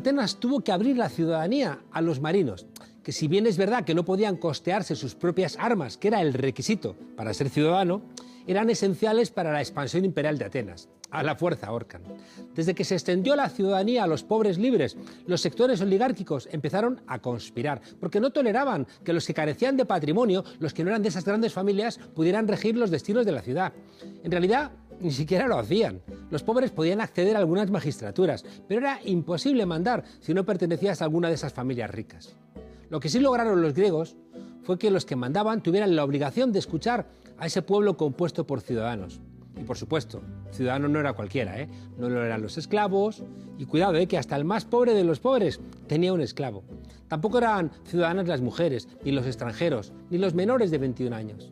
Atenas tuvo que abrir la ciudadanía a los marinos, que si bien es verdad que no podían costearse sus propias armas, que era el requisito para ser ciudadano, eran esenciales para la expansión imperial de Atenas. A la fuerza ahorcan. Desde que se extendió la ciudadanía a los pobres libres, los sectores oligárquicos empezaron a conspirar, porque no toleraban que los que carecían de patrimonio, los que no eran de esas grandes familias, pudieran regir los destinos de la ciudad. En realidad, ni siquiera lo hacían. Los pobres podían acceder a algunas magistraturas, pero era imposible mandar si no pertenecías a alguna de esas familias ricas. Lo que sí lograron los griegos fue que los que mandaban tuvieran la obligación de escuchar a ese pueblo compuesto por ciudadanos. Y por supuesto, ciudadano no era cualquiera, no lo eran los esclavos, y cuidado, que hasta el más pobre de los pobres tenía un esclavo. Tampoco eran ciudadanas las mujeres, ni los extranjeros, ni los menores de 21 años.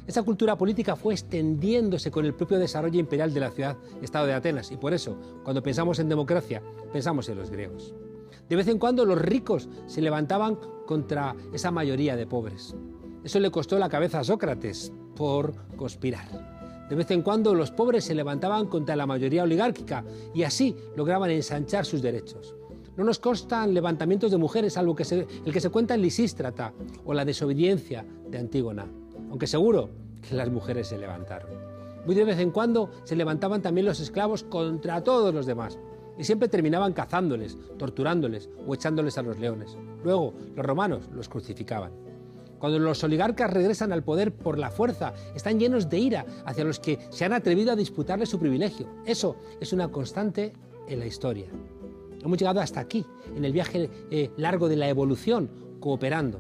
Esa cultura política fue extendiéndose con el propio desarrollo imperial de la ciudad-estado de Atenas, y por eso, cuando pensamos en democracia, pensamos en los griegos. De vez en cuando los ricos se levantaban contra esa mayoría de pobres. Eso le costó la cabeza a Sócrates por conspirar. De vez en cuando los pobres se levantaban contra la mayoría oligárquica y así lograban ensanchar sus derechos. No nos constan levantamientos de mujeres, salvo el que se cuenta en Lisístrata o la desobediencia de Antígona, aunque seguro que las mujeres se levantaron. Muy de vez en cuando se levantaban también los esclavos contra todos los demás y siempre terminaban cazándoles, torturándoles o echándoles a los leones. Luego los romanos los crucificaban. Cuando los oligarcas regresan al poder por la fuerza, están llenos de ira hacia los que se han atrevido a disputarles su privilegio. Eso es una constante en la historia. Hemos llegado hasta aquí, en el viaje largo de la evolución, cooperando.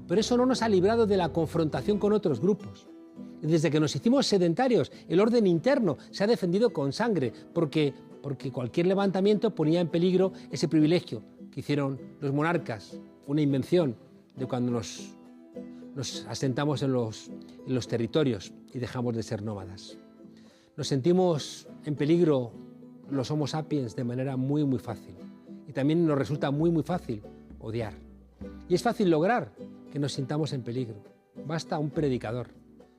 Pero eso no nos ha librado de la confrontación con otros grupos. Desde que nos hicimos sedentarios, el orden interno se ha defendido con sangre, porque cualquier levantamiento ponía en peligro ese privilegio que hicieron los monarcas, una invención de cuando nos asentamos en los territorios y dejamos de ser nómadas. Nos sentimos en peligro los Homo sapiens de manera muy, muy fácil. Y también nos resulta muy, muy fácil odiar. Y es fácil lograr que nos sintamos en peligro. Basta un predicador.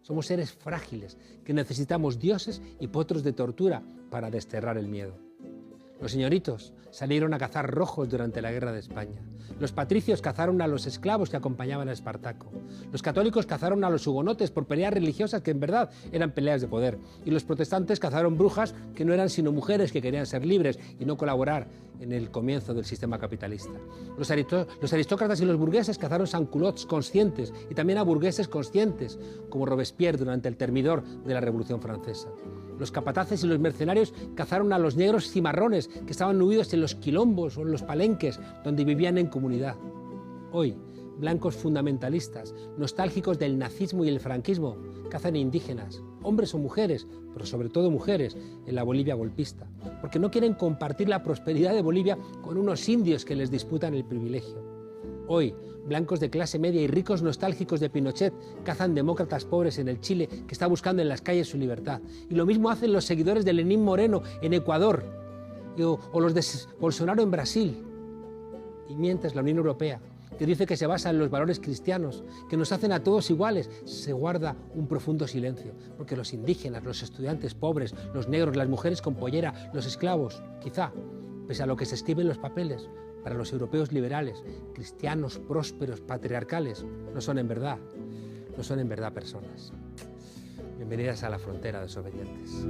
Somos seres frágiles que necesitamos dioses y potros de tortura para desterrar el miedo. Los señoritos salieron a cazar rojos durante la Guerra de España. Los patricios cazaron a los esclavos que acompañaban a Espartaco. Los católicos cazaron a los hugonotes por peleas religiosas que en verdad eran peleas de poder. Y los protestantes cazaron brujas que no eran sino mujeres que querían ser libres y no colaborar en el comienzo del sistema capitalista. Los aristócratas y los burgueses cazaron sanculots conscientes y también a burgueses conscientes, como Robespierre durante el termidor de la Revolución Francesa. Los capataces y los mercenarios cazaron a los negros cimarrones que estaban huidos en los quilombos o en los palenques donde vivían en comunidad. Hoy, blancos fundamentalistas, nostálgicos del nazismo y el franquismo, cazan indígenas, hombres o mujeres, pero sobre todo mujeres, en la Bolivia golpista, porque no quieren compartir la prosperidad de Bolivia con unos indios que les disputan el privilegio. Hoy, blancos de clase media y ricos nostálgicos de Pinochet cazan demócratas pobres en el Chile que está buscando en las calles su libertad. Y lo mismo hacen los seguidores de Lenín Moreno en Ecuador o los de Bolsonaro en Brasil. Y mientras la Unión Europea, que dice que se basa en los valores cristianos, que nos hacen a todos iguales, se guarda un profundo silencio, porque los indígenas, los estudiantes pobres, los negros, las mujeres con pollera, los esclavos, quizá, pese a lo que se escribe en los papeles, para los europeos liberales, cristianos, prósperos, patriarcales, no son en verdad personas. Bienvenidas a la frontera, desobedientes.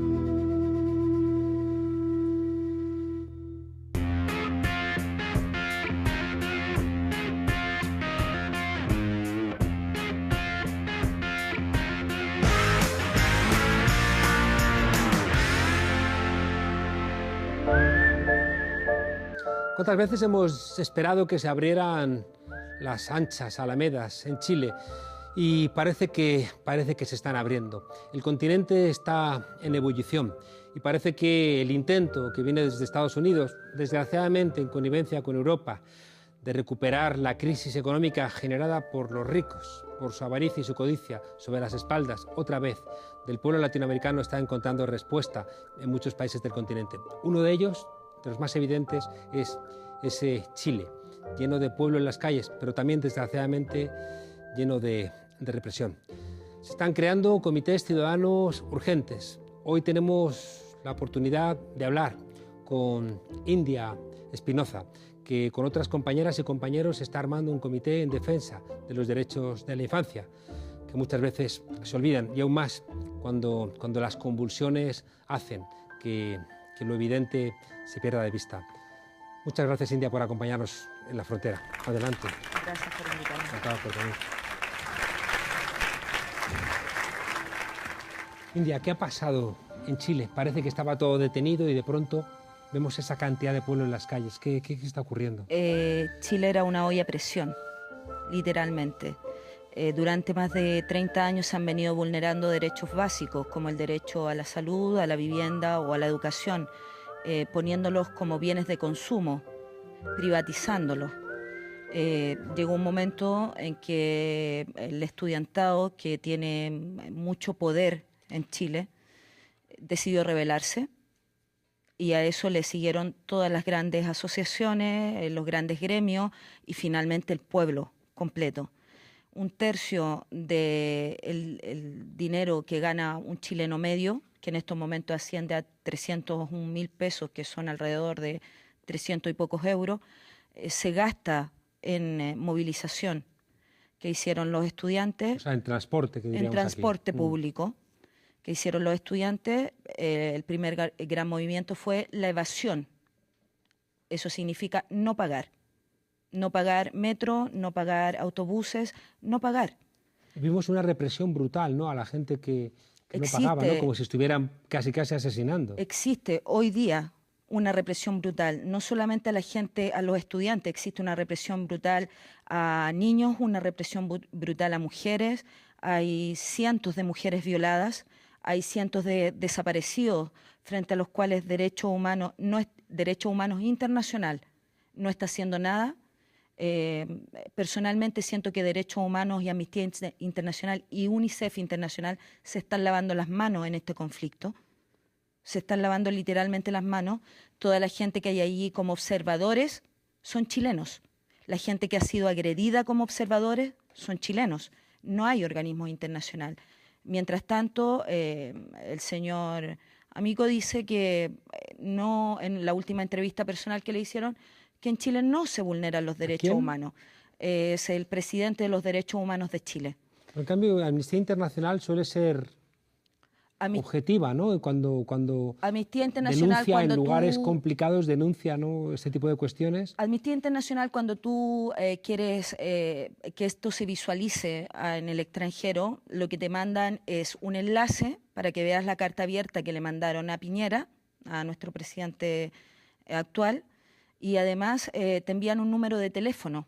¿Cuántas veces hemos esperado que se abrieran las anchas alamedas en Chile? Y parece que se están abriendo. El continente está en ebullición y parece que el intento que viene desde Estados Unidos, desgraciadamente en connivencia con Europa, de recuperar la crisis económica generada por los ricos, por su avaricia y su codicia sobre las espaldas, otra vez, del pueblo latinoamericano, está encontrando respuesta en muchos países del continente. Uno de ellos, de los más evidentes, es ese Chile, lleno de pueblo en las calles, pero también, desgraciadamente, lleno de represión. Se están creando comités ciudadanos urgentes. Hoy tenemos la oportunidad de hablar con India Espinoza, que con otras compañeras y compañeros está armando un comité en defensa de los derechos de la infancia, que muchas veces se olvidan, y aún más cuando las convulsiones hacen que lo evidente se pierda de vista. Muchas gracias, India, por acompañarnos en la frontera. Adelante. Gracias por invitarme. Encantado por venir. India, ¿qué ha pasado en Chile? Parece que estaba todo detenido y de pronto vemos esa cantidad de pueblo en las calles. ¿Qué está ocurriendo? Chile era una olla a presión, literalmente. Durante más de 30 años se han venido vulnerando derechos básicos como el derecho a la salud, a la vivienda o a la educación, poniéndolos como bienes de consumo, privatizándolos. Llegó un momento en que el estudiantado, que tiene mucho poder en Chile, decidió rebelarse, y a eso le siguieron todas las grandes asociaciones, los grandes gremios y finalmente el pueblo completo. Un tercio del dinero que gana un chileno medio, que en estos momentos asciende a 301.000 pesos, que son alrededor de 300 y pocos euros, se gasta en movilización que hicieron los estudiantes. O sea, en transporte, que diríamos en transporte aquí. público que hicieron los estudiantes. El primer gran movimiento fue la evasión. Eso significa no pagar. No pagar metro, no pagar autobuses, no pagar. Vimos una represión brutal, ¿no?, a la gente que no pagaba, ¿no?, como si estuvieran casi asesinando. Existe hoy día una represión brutal, no solamente a la gente, a los estudiantes, existe una represión brutal a niños, una represión brutal a mujeres, hay cientos de mujeres violadas, hay cientos de desaparecidos frente a los cuales Derechos Humanos Internacional no está haciendo nada. Personalmente siento que Derechos Humanos y Amnistía Internacional y UNICEF Internacional se están lavando las manos en este conflicto. Se están lavando literalmente las manos. Toda la gente que hay allí como observadores son chilenos. La gente que ha sido agredida como observadores son chilenos. No hay organismo internacional. Mientras tanto, el señor Amico dice que no, en la última entrevista personal que le hicieron, que en Chile no se vulneran los derechos humanos. Es el presidente de los derechos humanos de Chile. En cambio, Amnistía Internacional suele ser objetiva, ¿no? Cuando Amnistía Internacional, denuncia en lugares complicados, denuncia, ¿no?, este tipo de cuestiones. Amnistía Internacional, cuando tú quieres que esto se visualice en el extranjero, lo que te mandan es un enlace para que veas la carta abierta que le mandaron a Piñera, a nuestro presidente actual, y además te envían un número de teléfono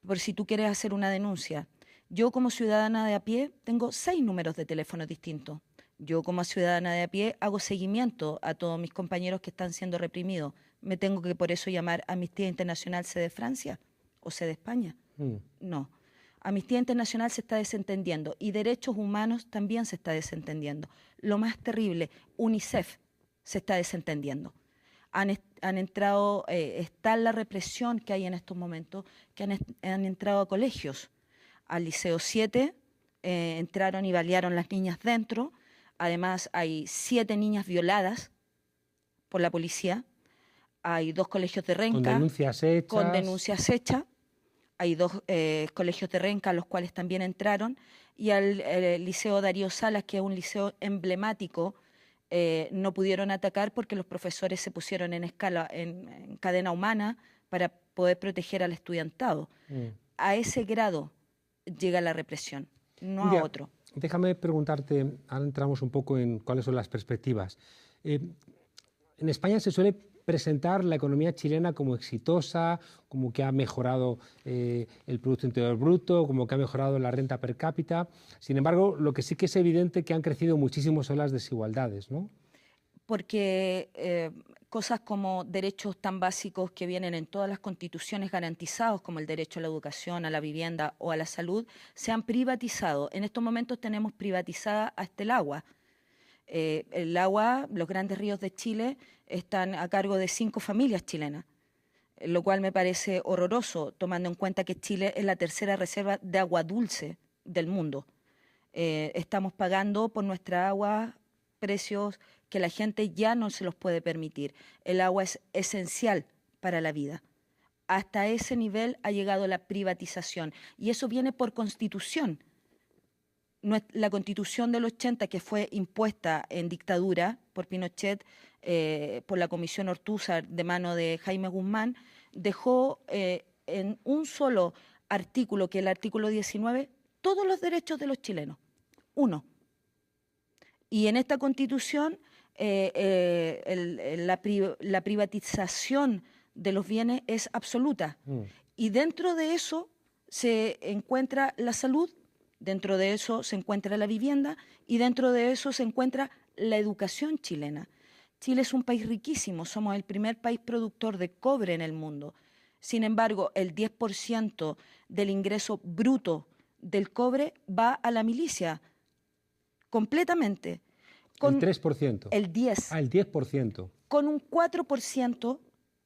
por si tú quieres hacer una denuncia. Yo, como ciudadana de a pie, tengo 6 números de teléfono distintos. Yo, como ciudadana de a pie, hago seguimiento a todos mis compañeros que están siendo reprimidos. ¿Me tengo que por eso llamar Amnistía Internacional sede Francia o sede España? No. Amnistía Internacional se está desentendiendo y Derechos Humanos también se está desentendiendo. Lo más terrible, UNICEF se está desentendiendo. Han entrado, está la represión que hay en estos momentos, que han entrado a colegios. Al Liceo 7 entraron y balearon las niñas dentro. Además, hay 7 niñas violadas por la policía. Hay 2 colegios de Renca. Con denuncias hechas. Hay 2 colegios de Renca a los cuales también entraron. Y al Liceo Darío Salas, que es un liceo emblemático, no pudieron atacar porque los profesores se pusieron en cadena humana para poder proteger al estudiantado. A ese grado llega la represión, no a otro. Déjame preguntarte, ahora entramos un poco en cuáles son las perspectivas. En España se suele presentar la economía chilena como exitosa, como que ha mejorado el Producto Interior Bruto, como que ha mejorado la renta per cápita. Sin embargo, lo que sí que es evidente que han crecido muchísimo son las desigualdades, ¿no? Porque cosas como derechos tan básicos que vienen en todas las constituciones garantizados, como el derecho a la educación, a la vivienda o a la salud, se han privatizado. En estos momentos tenemos privatizada hasta el agua. El agua, los grandes ríos de Chile están a cargo de 5 familias chilenas, lo cual me parece horroroso, tomando en cuenta que Chile es la tercera reserva de agua dulce del mundo. Estamos pagando por nuestra agua precios que la gente ya no se los puede permitir. El agua es esencial para la vida. hasta ese nivel ha llegado la privatización. Y eso viene por constitución. La constitución del 80, que fue impuesta en dictadura por Pinochet, por la Comisión Ortúzar de mano de Jaime Guzmán, dejó en un solo artículo, que es el artículo 19, todos los derechos de los chilenos. Uno. Y en esta constitución la privatización de los bienes es absoluta. Y dentro de eso se encuentra la salud, dentro de eso se encuentra la vivienda y dentro de eso se encuentra la educación chilena. Chile es un país riquísimo, somos el primer país productor de cobre en el mundo. Sin embargo, el 10% del ingreso bruto del cobre va a la milicia, completamente. Con ¿el 3%? El 10%. Ah, el 10%. Con un 4%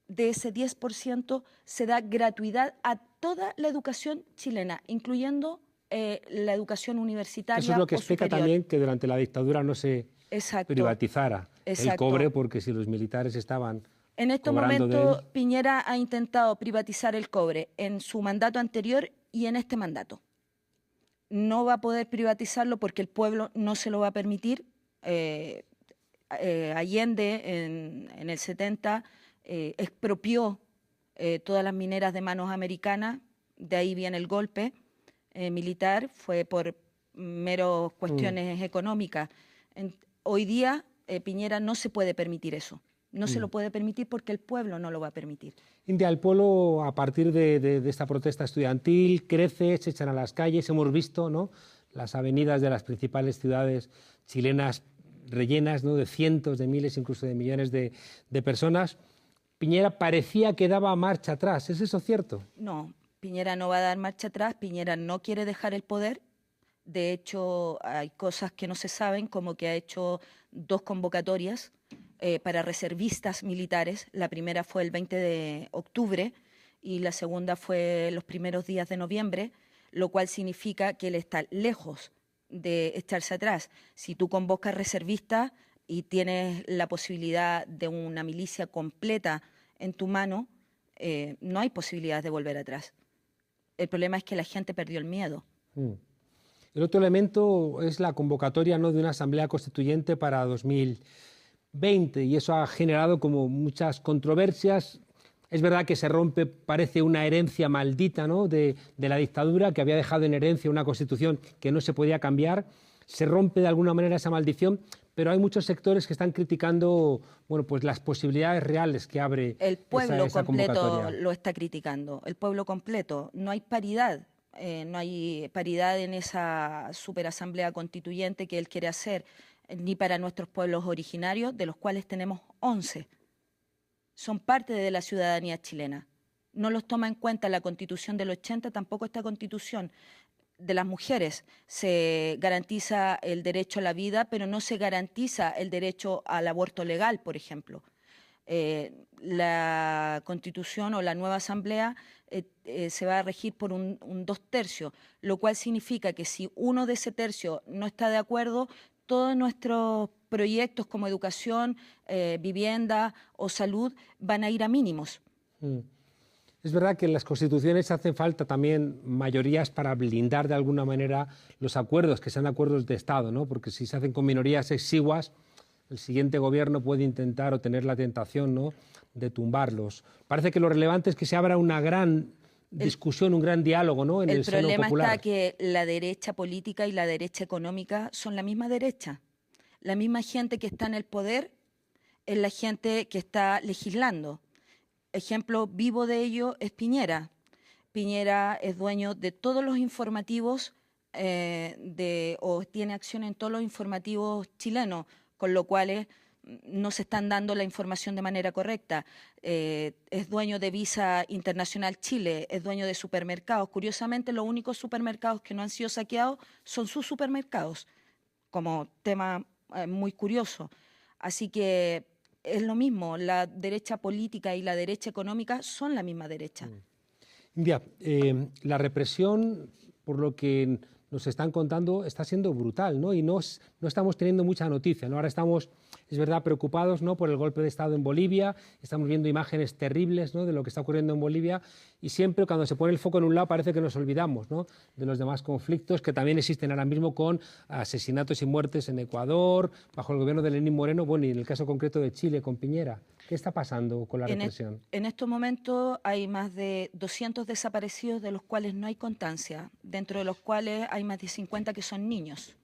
de ese 10% se da gratuidad a toda la educación chilena, incluyendo la educación universitaria. Eso es lo que explica superior. También que durante la dictadura no se privatizara el cobre, porque si los militares estaban en estos momentos Piñera ha intentado privatizar el cobre en su mandato anterior y en este mandato. No va a poder privatizarlo porque el pueblo no se lo va a permitir. Allende en el 70 expropió todas las mineras de manos americanas, de ahí viene el golpe militar, fue por meros cuestiones económicas. Hoy día Piñera no se puede permitir eso. No se lo puede permitir porque el pueblo no lo va a permitir. India, el pueblo, a partir de esta protesta estudiantil, crece, se echan a las calles. Hemos visto, ¿no?, las avenidas de las principales ciudades chilenas rellenas, ¿no?, de cientos, de miles, incluso de millones de personas. Piñera parecía que daba marcha atrás. ¿Es eso cierto? No, Piñera no va a dar marcha atrás. Piñera no quiere dejar el poder. De hecho, hay cosas que no se saben, como que ha hecho 2 convocatorias para reservistas militares. La primera fue el 20 de octubre y la segunda fue los primeros días de noviembre, lo cual significa que él está lejos de echarse atrás. Si tú convocas reservistas y tienes la posibilidad de una milicia completa en tu mano, no hay posibilidad de volver atrás. El problema es que la gente perdió el miedo. El otro elemento es la convocatoria, ¿no?, de una asamblea constituyente para 2020, y eso ha generado como muchas controversias. Es verdad que se rompe, parece, una herencia maldita, ¿no?, de la dictadura, que había dejado en herencia una constitución que no se podía cambiar. Se rompe de alguna manera esa maldición, pero hay muchos sectores que están criticando, bueno, pues las posibilidades reales que abre el pueblo esa completo lo está criticando, el pueblo completo. No hay paridad. No hay paridad en esa superasamblea constituyente que él quiere hacer, ni para nuestros pueblos originarios, de los cuales tenemos 11. Son parte de la ciudadanía chilena. No los toma en cuenta la Constitución del 80, tampoco esta Constitución. De las mujeres se garantiza el derecho a la vida, pero no se garantiza el derecho al aborto legal, por ejemplo. La Constitución o la nueva Asamblea se va a regir por un 2/3, lo cual significa que si uno de ese tercio no está de acuerdo, todos nuestros proyectos como educación, vivienda o salud van a ir a mínimos. Es verdad que en las constituciones hacen falta también mayorías para blindar de alguna manera los acuerdos, que sean acuerdos de Estado, ¿no? Porque si se hacen con minorías exiguas, el siguiente gobierno puede intentar o tener la tentación, ¿no?, de tumbarlos. Parece que lo relevante es que se abra una gran discusión, un gran diálogo, ¿no?, en el seno popular. El problema está que la derecha política y la derecha económica son la misma derecha. La misma gente que está en el poder es la gente que está legislando. Ejemplo vivo de ello es Piñera. Piñera es dueño de todos los informativos o tiene acción en todos los informativos chilenos, con lo cual no se están dando la información de manera correcta. Es dueño de Visa Internacional Chile, es dueño de supermercados. Curiosamente, los únicos supermercados que no han sido saqueados son sus supermercados, como tema muy curioso. Así que es lo mismo, la derecha política y la derecha económica son la misma derecha. India, la represión, por lo que nos están contando está siendo brutal, ¿no? Y no estamos teniendo mucha noticia, ¿no? Ahora estamos, es verdad, preocupados, ¿no?, por el golpe de Estado en Bolivia, estamos viendo imágenes terribles, ¿no?, de lo que está ocurriendo en Bolivia, y siempre cuando se pone el foco en un lado parece que nos olvidamos, ¿no?, de los demás conflictos que también existen ahora mismo, con asesinatos y muertes en Ecuador, bajo el gobierno de Lenín Moreno, bueno, y en el caso concreto de Chile con Piñera. ¿Qué está pasando con la represión? En estos momentos hay más de 200 desaparecidos, de los cuales no hay constancia, dentro de los cuales hay más de 50 que son niños.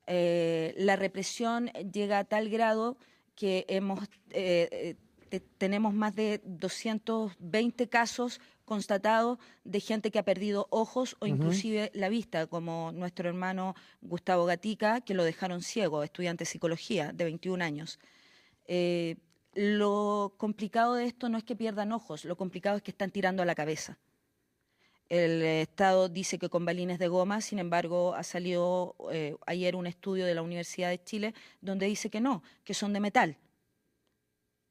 La represión llega a tal grado que tenemos más de 220 casos constatados de gente que ha perdido ojos o inclusive la vista, como nuestro hermano Gustavo Gatica, que lo dejaron ciego, estudiante de psicología de 21 años. Lo complicado de esto no es que pierdan ojos, lo complicado es que están tirando a la cabeza. El Estado dice que con balines de goma, sin embargo, ha salido ayer un estudio de la Universidad de Chile donde dice que no, que son de metal.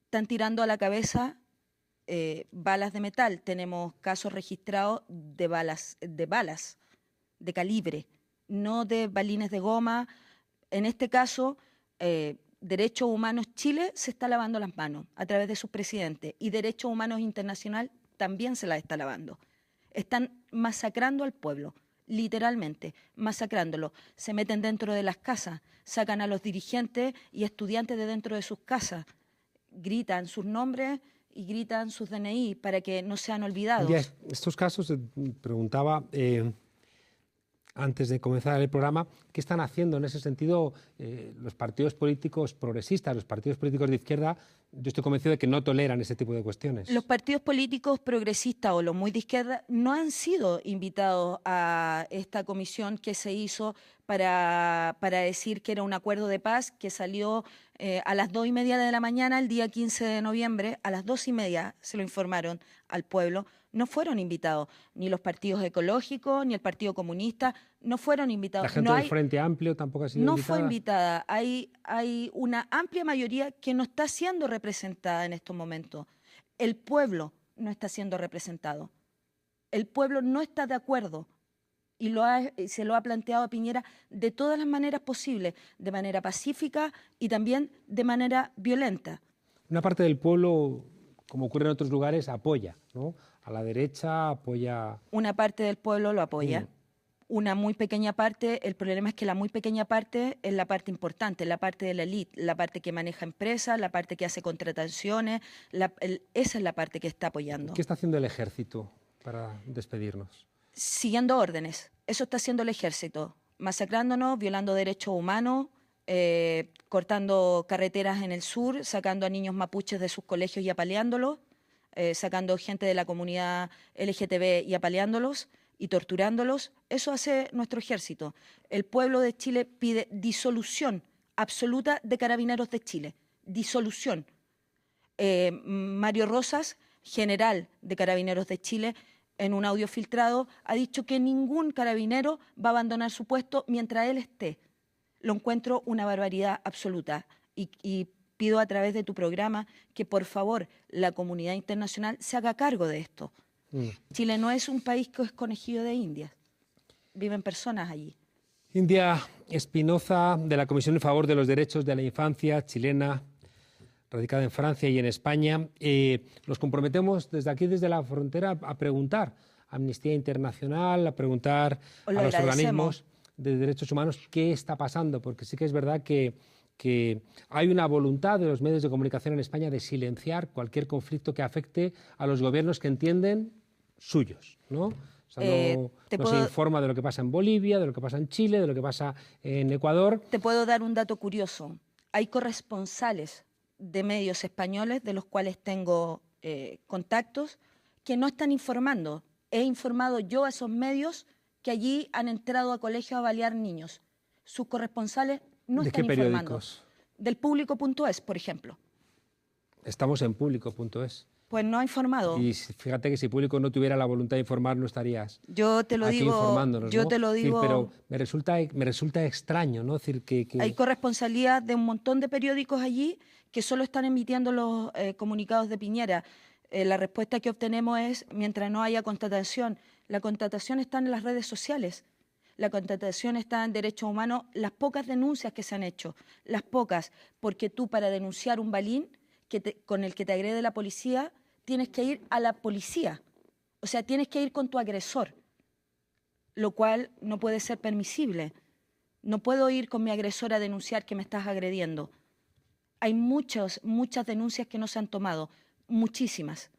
Están tirando a la cabeza balas de metal. Tenemos casos registrados de balas de calibre, no de balines de goma. En este caso, Derechos Humanos Chile se está lavando las manos a través de sus presidentes, y Derechos Humanos Internacional también se las está lavando. Están masacrando al pueblo, literalmente, masacrándolo. Se meten dentro de las casas, sacan a los dirigentes y estudiantes de dentro de sus casas, gritan sus nombres y gritan sus DNI para que no sean olvidados. Estos casos, preguntaba antes de comenzar el programa, ¿qué están haciendo en ese sentido los partidos políticos progresistas, los partidos políticos de izquierda? Yo estoy convencido de que no toleran ese tipo de cuestiones. Los partidos políticos progresistas o los muy de izquierda no han sido invitados a esta comisión que se hizo para decir que era un acuerdo de paz que salió a las 2:30 de la mañana, el día 15 de noviembre, a las 2:30 se lo informaron al pueblo. No fueron invitados, ni los partidos ecológicos, ni el Partido Comunista, no fueron invitados. La gente del Frente Amplio tampoco ha sido invitada. No fue invitada. Hay una amplia mayoría que no está siendo representada en estos momentos. El pueblo no está siendo representado. El pueblo no está de acuerdo. Y se lo ha planteado a Piñera de todas las maneras posibles, de manera pacífica y también de manera violenta. Una parte del pueblo, como ocurre en otros lugares, apoya, ¿no? A la derecha apoya... Una parte del pueblo lo apoya. Una muy pequeña parte, el problema es que la muy pequeña parte es la parte importante, la parte de la élite, la parte que maneja empresas, la parte que hace contrataciones, esa es la parte que está apoyando. ¿Qué está haciendo el ejército para despedirnos? Siguiendo órdenes, eso está haciendo el ejército, masacrándonos, violando derechos humanos, cortando carreteras en el sur, sacando a niños mapuches de sus colegios y apaleándolos, sacando gente de la comunidad LGTB y apaleándolos y torturándolos. Eso hace nuestro ejército. El pueblo de Chile pide disolución absoluta de Carabineros de Chile. Disolución. Mario Rosas, general de Carabineros de Chile, en un audio filtrado, ha dicho que ningún carabinero va a abandonar su puesto mientras él esté. Lo encuentro una barbaridad absoluta y pido a través de tu programa que, por favor, la comunidad internacional se haga cargo de esto. Chile no es un país que es conejillo de Indias. Viven personas allí. India Espinoza, de la Comisión en Favor de los Derechos de la Infancia chilena, radicada en Francia y en España. Nos comprometemos desde aquí, desde la frontera, a preguntar a Amnistía Internacional, a preguntar a los organismos de derechos humanos qué está pasando, porque sí que es verdad que hay una voluntad de los medios de comunicación en España de silenciar cualquier conflicto que afecte a los gobiernos que entienden suyos, ¿no? O sea, no se informa de lo que pasa en Bolivia, de lo que pasa en Chile, de lo que pasa en Ecuador. Te puedo dar un dato curioso. Hay corresponsales de medios españoles, de los cuales tengo contactos, que no están informando. He informado yo a esos medios que allí han entrado a colegios a balear niños. Sus corresponsales no están informando. ¿De qué periódicos? Del Público.es, por ejemplo. Estamos en Público.es. Pues no ha informado. Y fíjate que si Público no tuviera la voluntad de informar, no estarías yo te lo aquí digo, informándonos, yo ¿no? te lo digo. Pero me resulta extraño, ¿no? Es decir, que hay corresponsabilidad de un montón de periódicos allí que solo están emitiendo los comunicados de Piñera. La respuesta que obtenemos es, mientras no haya constatación, la constatación está en las redes sociales. La constatación está en derechos humanos, las pocas denuncias que se han hecho, las pocas, porque tú para denunciar un balín con el que te agrede la policía, tienes que ir a la policía, o sea, tienes que ir con tu agresor, lo cual no puede ser permisible. No puedo ir con mi agresor a denunciar que me estás agrediendo. Hay muchas denuncias que no se han tomado, muchísimas,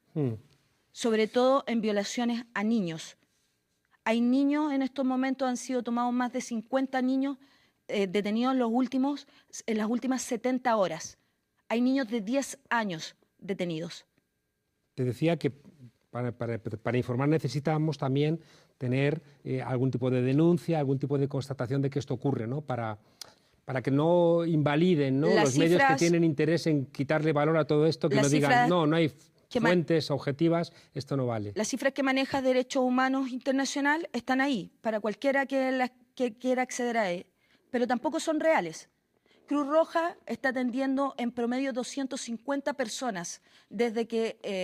sobre todo en violaciones a niños. Hay niños, en estos momentos han sido tomados más de 50 niños detenidos en las últimas 70 horas. Hay niños de 10 años detenidos. Te decía que para informar necesitamos también tener algún tipo de denuncia, algún tipo de constatación de que esto ocurre, ¿no? Para que no invaliden, ¿no?, los medios que tienen interés en quitarle valor a todo esto, que no digan, no hay fuentes objetivas, esto no vale. Las cifras que maneja Derechos Humanos Internacional están ahí, para cualquiera que quiera acceder a él, pero tampoco son reales. Cruz Roja está atendiendo en promedio 250 personas desde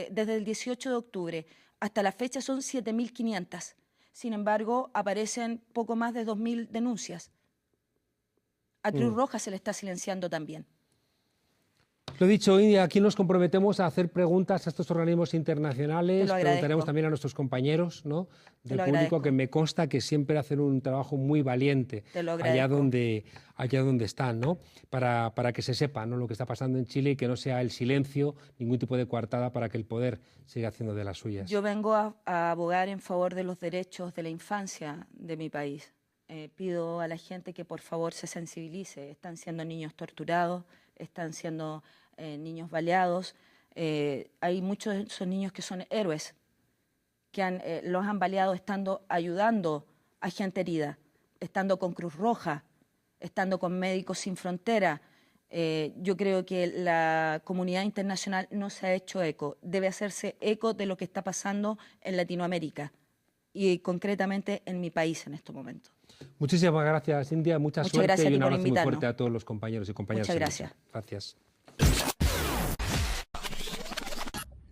el 18 de octubre. Hasta la fecha son 7.500. Sin embargo, aparecen poco más de 2.000 denuncias. A Cruz Roja se le está silenciando también. Lo dicho, India, aquí nos comprometemos a hacer preguntas a estos organismos internacionales. Preguntaremos también a nuestros compañeros, ¿no?, del público, que me consta que siempre hacen un trabajo muy valiente allá donde están, ¿no?, para que se sepa, ¿no?, lo que está pasando en Chile y que no sea el silencio, ningún tipo de coartada para que el poder siga haciendo de las suyas. Yo vengo a abogar en favor de los derechos de la infancia de mi país. Pido a la gente que por favor se sensibilice. Están siendo niños torturados, están siendo niños baleados. Hay muchos de esos niños que son héroes, que los han baleado ayudando a gente herida, estando con Cruz Roja, estando con Médicos Sin Frontera. Yo creo que la comunidad internacional no se ha hecho eco. Debe hacerse eco de lo que está pasando en Latinoamérica y concretamente en mi país en estos momentos. Muchísimas gracias, India. Mucha suerte y un abrazo muy fuerte a todos los compañeros y compañeras. Muchas gracias. Gracias.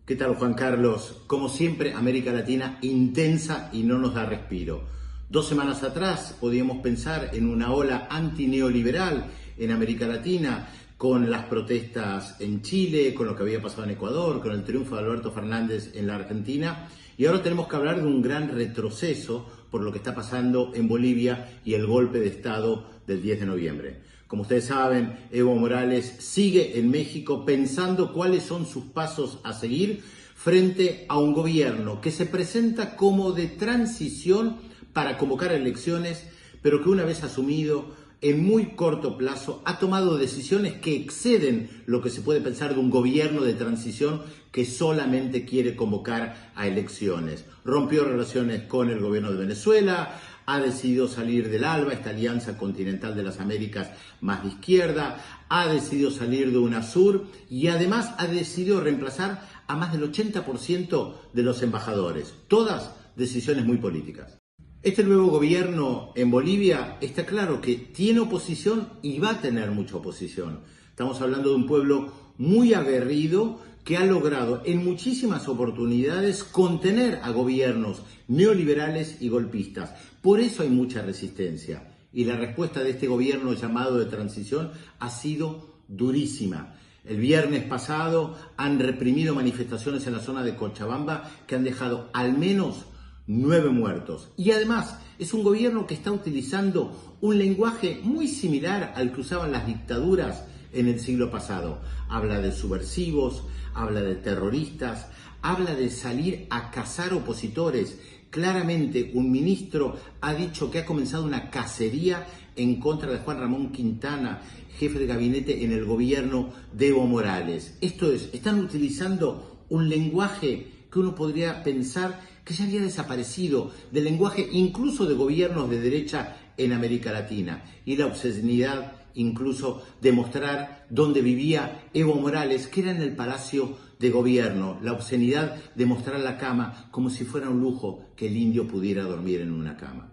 ¿Qué tal, Juan Carlos? Como siempre, América Latina intensa y no nos da respiro. 2 semanas atrás podíamos pensar en una ola antineoliberal en América Latina, con las protestas en Chile, con lo que había pasado en Ecuador, con el triunfo de Alberto Fernández en la Argentina. Y ahora tenemos que hablar de un gran retroceso por lo que está pasando en Bolivia y el golpe de Estado del 10 de noviembre. Como ustedes saben, Evo Morales sigue en México pensando cuáles son sus pasos a seguir frente a un gobierno que se presenta como de transición para convocar elecciones, pero que una vez asumido, en muy corto plazo, ha tomado decisiones que exceden lo que se puede pensar de un gobierno de transición que solamente quiere convocar a elecciones. Rompió relaciones con el gobierno de Venezuela, ha decidido salir del ALBA, esta Alianza Continental de las Américas más de izquierda, ha decidido salir de UNASUR y además ha decidido reemplazar a más del 80% de los embajadores. Todas decisiones muy políticas. Este nuevo gobierno en Bolivia está claro que tiene oposición y va a tener mucha oposición. Estamos hablando de un pueblo muy aguerrido que ha logrado en muchísimas oportunidades contener a gobiernos neoliberales y golpistas. Por eso hay mucha resistencia. Y la respuesta de este gobierno llamado de transición ha sido durísima. El viernes pasado han reprimido manifestaciones en la zona de Cochabamba que han dejado al menos 9 muertos. Y además es un gobierno que está utilizando un lenguaje muy similar al que usaban las dictaduras en el siglo pasado. Habla de subversivos, habla de terroristas, habla de salir a cazar opositores. Claramente un ministro ha dicho que ha comenzado una cacería en contra de Juan Ramón Quintana, jefe de gabinete en el gobierno de Evo Morales. Esto es, están utilizando un lenguaje que uno podría pensar que ya había desaparecido, del lenguaje incluso de gobiernos de derecha en América Latina, y la obscenidad incluso de mostrar dónde vivía Evo Morales, que era en el Palacio de Gobierno, la obscenidad de mostrar la cama como si fuera un lujo que el indio pudiera dormir en una cama.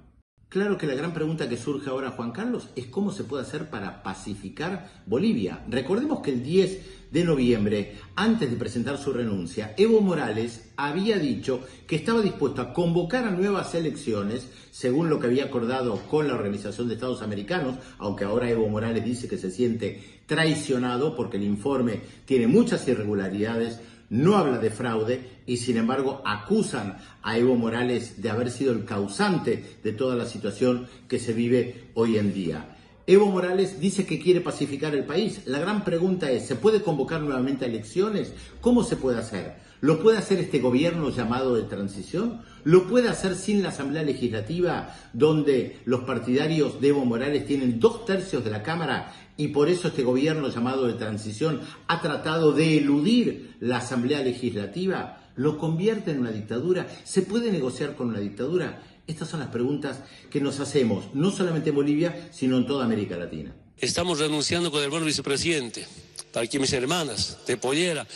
Claro que la gran pregunta que surge ahora, Juan Carlos, es cómo se puede hacer para pacificar Bolivia. Recordemos que el 10 de noviembre, antes de presentar su renuncia, Evo Morales había dicho que estaba dispuesto a convocar a nuevas elecciones, según lo que había acordado con la Organización de Estados Americanos, aunque ahora Evo Morales dice que se siente traicionado porque el informe tiene muchas irregularidades, no habla de fraude y sin embargo acusan a Evo Morales de haber sido el causante de toda la situación que se vive hoy en día. Evo Morales dice que quiere pacificar el país. La gran pregunta es, ¿se puede convocar nuevamente a elecciones? ¿Cómo se puede hacer? ¿Lo puede hacer este gobierno llamado de transición? ¿Lo puede hacer sin la Asamblea Legislativa, donde los partidarios de Evo Morales tienen 2/3 de la Cámara y por eso este gobierno llamado de transición ha tratado de eludir la Asamblea Legislativa? ¿Lo convierte en una dictadura? ¿Se puede negociar con una dictadura? Estas son las preguntas que nos hacemos, no solamente en Bolivia, sino en toda América Latina. Estamos renunciando con el buen vicepresidente para que mis hermanas de Pollera,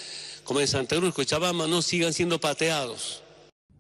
como en Santa Cruz, Cochabamba, no sigan siendo pateados.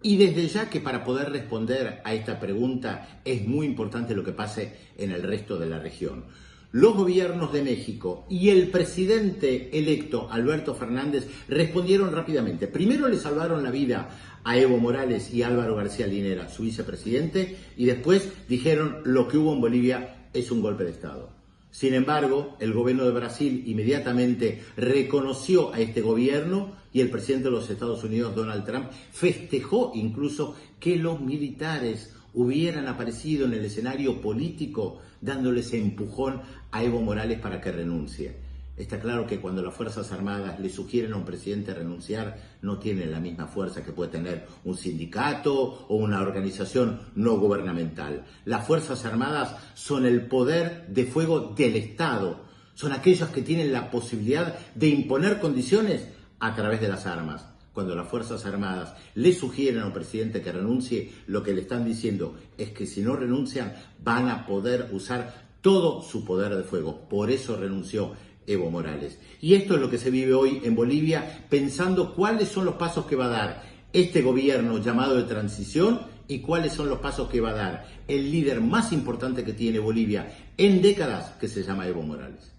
Y desde ya que para poder responder a esta pregunta es muy importante lo que pase en el resto de la región. Los gobiernos de México y el presidente electo Alberto Fernández respondieron rápidamente. Primero le salvaron la vida a Evo Morales y Álvaro García Linera, su vicepresidente, y después dijeron lo que hubo en Bolivia es un golpe de Estado. Sin embargo, el gobierno de Brasil inmediatamente reconoció a este gobierno y el presidente de los Estados Unidos, Donald Trump, festejó incluso que los militares hubieran aparecido en el escenario político dándole ese empujón a Evo Morales para que renuncie. Está claro que cuando las Fuerzas Armadas le sugieren a un presidente renunciar, no tiene la misma fuerza que puede tener un sindicato o una organización no gubernamental. Las Fuerzas Armadas son el poder de fuego del Estado. Son aquellos que tienen la posibilidad de imponer condiciones a través de las armas. Cuando las Fuerzas Armadas le sugieren a un presidente que renuncie, lo que le están diciendo es que si no renuncian van a poder usar todo su poder de fuego. Por eso renunció Evo Morales. Y esto es lo que se vive hoy en Bolivia, pensando cuáles son los pasos que va a dar este gobierno llamado de transición y cuáles son los pasos que va a dar el líder más importante que tiene Bolivia en décadas, que se llama Evo Morales.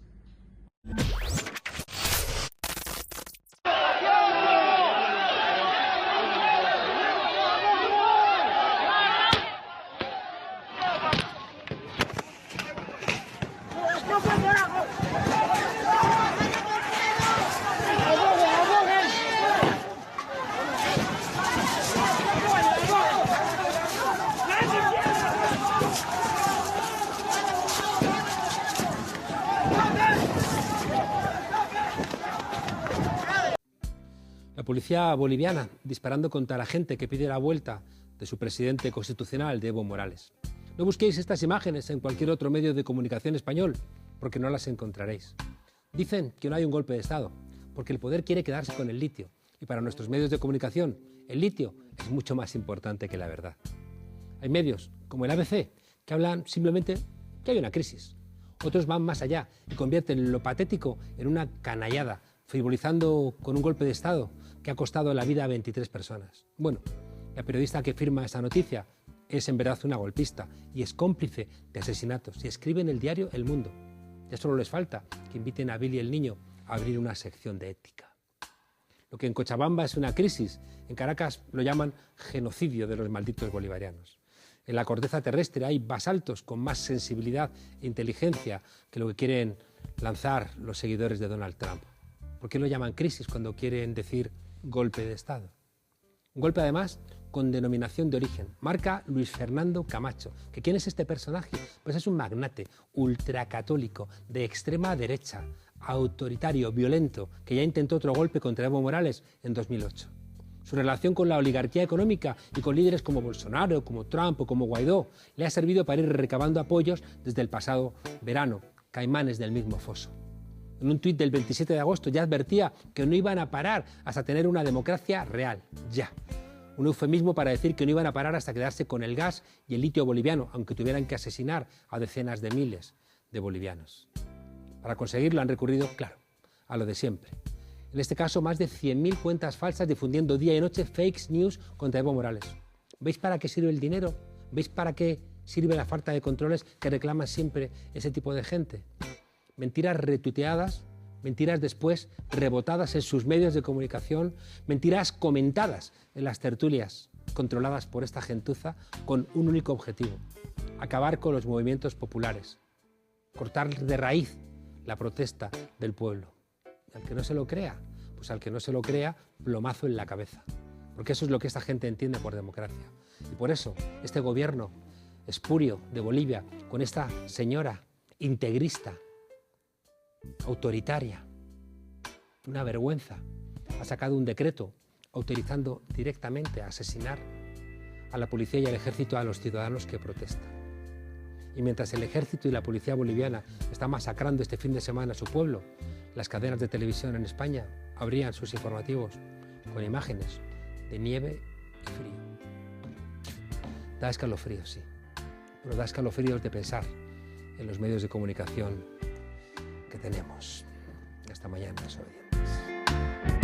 La policía boliviana disparando contra la gente que pide la vuelta de su presidente constitucional, de Evo Morales. No busquéis estas imágenes en cualquier otro medio de comunicación español, porque no las encontraréis. Dicen que no hay un golpe de Estado, porque el poder quiere quedarse con el litio, y para nuestros medios de comunicación, el litio es mucho más importante que la verdad. Hay medios, como el ABC, que hablan simplemente que hay una crisis. Otros van más allá y convierten lo patético en una canallada, frivolizando con un golpe de Estado que ha costado la vida a 23 personas. Bueno, la periodista que firma esta noticia es en verdad una golpista y es cómplice de asesinatos y escribe en el diario El Mundo. Ya solo les falta que inviten a Billy el Niño a abrir una sección de ética. Lo que en Cochabamba es una crisis, en Caracas lo llaman genocidio de los malditos bolivarianos. En la corteza terrestre hay basaltos con más sensibilidad e inteligencia que lo que quieren lanzar los seguidores de Donald Trump. ¿Por qué lo llaman crisis cuando quieren decir golpe de Estado? Un golpe además con denominación de origen, marca Luis Fernando Camacho. ¿Que quién es este personaje? Pues es un magnate ultracatólico de extrema derecha, autoritario, violento, que ya intentó otro golpe contra Evo Morales en 2008. Su relación con la oligarquía económica y con líderes como Bolsonaro, como Trump o como Guaidó le ha servido para ir recabando apoyos desde el pasado verano, caimanes del mismo foso. En un tuit del 27 de agosto ya advertía que no iban a parar hasta tener una democracia real, ya. Un eufemismo para decir que no iban a parar hasta quedarse con el gas y el litio boliviano, aunque tuvieran que asesinar a decenas de miles de bolivianos. Para conseguirlo han recurrido, claro, a lo de siempre. En este caso, más de 100.000 cuentas falsas difundiendo día y noche fake news contra Evo Morales. ¿Veis para qué sirve el dinero? ¿Veis para qué sirve la falta de controles que reclama siempre ese tipo de gente? Mentiras retuiteadas, mentiras después rebotadas en sus medios de comunicación, mentiras comentadas en las tertulias controladas por esta gentuza con un único objetivo: acabar con los movimientos populares, cortar de raíz la protesta del pueblo. Y al que no se lo crea, pues al que no se lo crea, plomazo en la cabeza. Porque eso es lo que esta gente entiende por democracia. Y por eso este gobierno espurio de Bolivia, con esta señora integrista, autoritaria, una vergüenza, ha sacado un decreto autorizando directamente a asesinar a la policía y al ejército a los ciudadanos que protestan. Y mientras el ejército y la policía boliviana están masacrando este fin de semana a su pueblo, las cadenas de televisión en España abrían sus informativos con imágenes de nieve y frío. Da escalofríos, sí, pero da escalofríos de pensar en los medios de comunicación que tenemos. Hasta mañana, desobedientes.